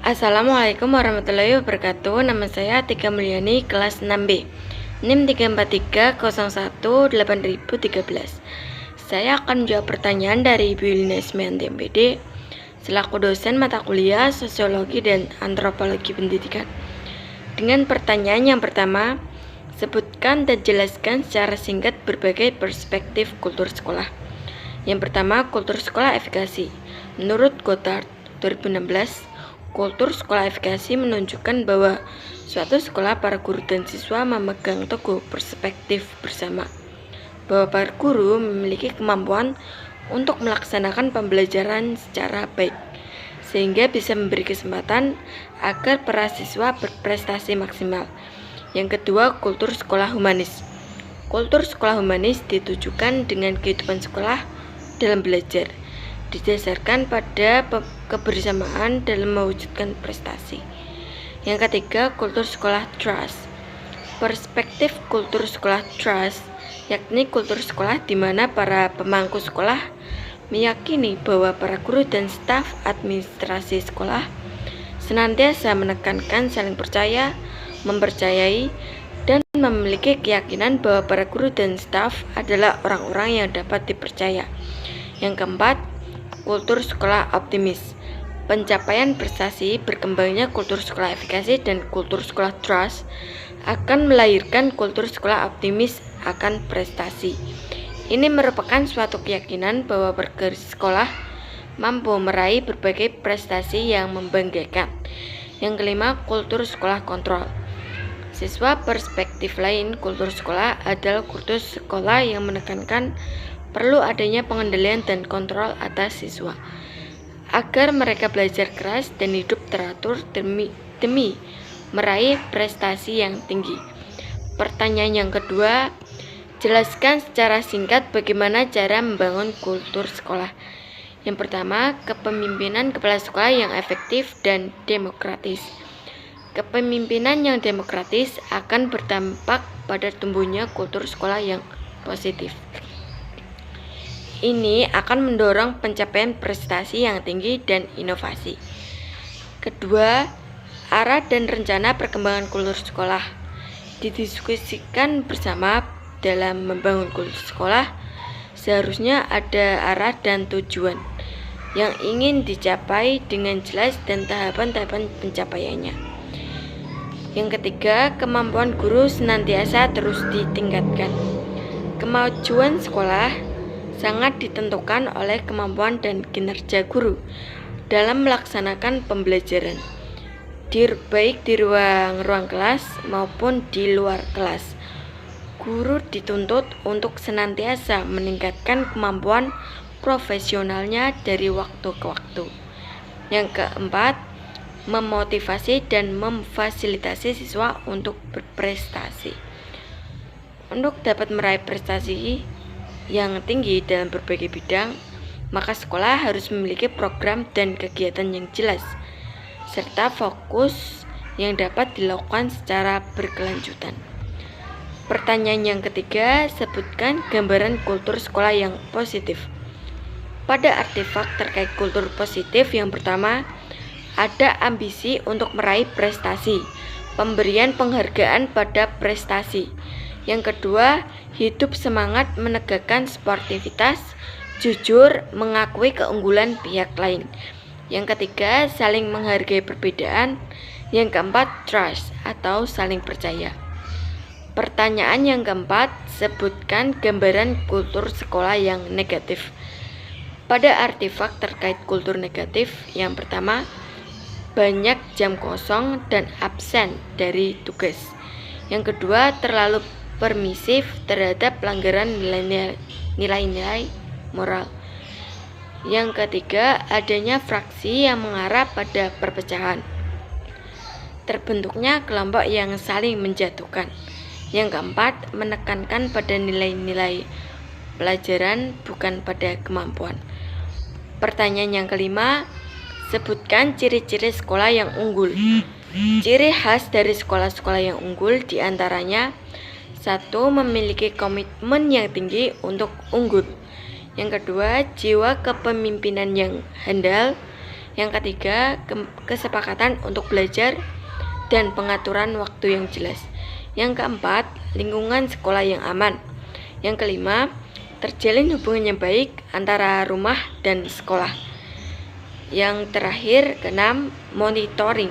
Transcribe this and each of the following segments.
Assalamualaikum warahmatullahi wabarakatuh. Nama saya Tika Mulyani, kelas 6B, NIM 343018013. Saya akan menjawab pertanyaan dari Ibu Yulina Ismianti MPD selaku dosen mata kuliah Sosiologi dan Antropologi Pendidikan. Dengan pertanyaan yang pertama, sebutkan dan jelaskan secara singkat berbagai perspektif kultur sekolah. Yang pertama, kultur sekolah efikasi. Menurut Goddard 2016, kultur sekolah efikasi menunjukkan bahwa suatu sekolah para guru dan siswa memegang teguh perspektif bersama, bahwa para guru memiliki kemampuan untuk melaksanakan pembelajaran secara baik, sehingga bisa memberi kesempatan agar para siswa berprestasi maksimal. Yang kedua, kultur sekolah humanis. Kultur sekolah humanis ditujukan dengan kehidupan sekolah dalam belajar, didasarkan pada kebersamaan dalam mewujudkan prestasi. Yang ketiga, kultur sekolah trust. Perspektif kultur sekolah trust yakni kultur sekolah di mana para pemangku sekolah meyakini bahwa para guru dan staf administrasi sekolah senantiasa menekankan saling percaya, mempercayai, dan memiliki keyakinan bahwa para guru dan staf adalah orang-orang yang dapat dipercaya. Yang keempat, kultur sekolah optimis. Pencapaian prestasi, berkembangnya kultur sekolah efikasi dan kultur sekolah trust akan melahirkan kultur sekolah optimis akan prestasi. Ini merupakan suatu keyakinan bahwa warga sekolah mampu meraih berbagai prestasi yang membanggakan. Yang kelima, kultur sekolah kontrol. Siswa perspektif lain, kultur sekolah adalah kultur sekolah yang menekankan perlu adanya pengendalian dan kontrol atas siswa agar mereka belajar keras dan hidup teratur demi meraih prestasi yang tinggi. Pertanyaan yang kedua, jelaskan secara singkat bagaimana cara membangun kultur sekolah. Yang pertama, kepemimpinan kepala sekolah yang efektif dan demokratis. Kepemimpinan yang demokratis akan berdampak pada tumbuhnya kultur sekolah yang positif. Ini akan mendorong pencapaian prestasi yang tinggi dan inovasi. Kedua, arah dan rencana perkembangan kultur sekolah didiskusikan bersama. Dalam membangun kultur sekolah, seharusnya ada arah dan tujuan yang ingin dicapai dengan jelas dan tahapan-tahapan pencapaiannya. Yang ketiga, kemampuan guru senantiasa terus ditingkatkan. Kemajuan sekolah sangat ditentukan oleh kemampuan dan kinerja guru dalam melaksanakan pembelajaran, baik di ruang kelas maupun di luar kelas. Guru dituntut untuk senantiasa meningkatkan kemampuan profesionalnya dari waktu ke waktu. Yang keempat, memotivasi dan memfasilitasi siswa untuk berprestasi. Untuk dapat meraih prestasi yang tinggi dalam berbagai bidang, maka sekolah harus memiliki program dan kegiatan yang jelas, serta fokus yang dapat dilakukan secara berkelanjutan. Pertanyaan yang ketiga, sebutkan gambaran kultur sekolah yang positif. Pada artefak terkait kultur positif, yang pertama, ada ambisi untuk meraih prestasi, pemberian penghargaan pada prestasi. Yang kedua, hidup semangat menegakkan sportivitas, jujur mengakui keunggulan pihak lain. Yang ketiga, saling menghargai perbedaan. Yang keempat, trust atau saling percaya. Pertanyaan yang keempat, sebutkan gambaran kultur sekolah yang negatif. Pada artefak terkait kultur negatif, yang pertama, banyak jam kosong dan absen dari tugas. Yang kedua, terlalu permisif terhadap pelanggaran nilai-nilai moral. Yang ketiga, adanya fraksi yang mengarah pada perpecahan. Terbentuknya kelompok yang saling menjatuhkan. Yang keempat, menekankan pada nilai-nilai pelajaran bukan pada kemampuan. Pertanyaan yang kelima, sebutkan ciri-ciri sekolah yang unggul. Ciri khas dari sekolah-sekolah yang unggul diantaranya: 1. Memiliki komitmen yang tinggi untuk unggul. Yang kedua, jiwa kepemimpinan yang handal. Yang ketiga, kesepakatan untuk belajar dan pengaturan waktu yang jelas. Yang keempat, lingkungan sekolah yang aman. Yang kelima, terjalin hubungan yang baik antara rumah dan sekolah. Yang terakhir, keenam, monitoring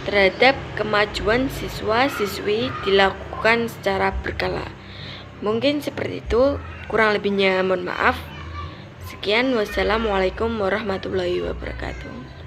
terhadap kemajuan siswa-siswi dilakukan secara berkala. Mungkin seperti itu, kurang lebihnya mohon maaf. Sekian, wassalamualaikum warahmatullahi wabarakatuh.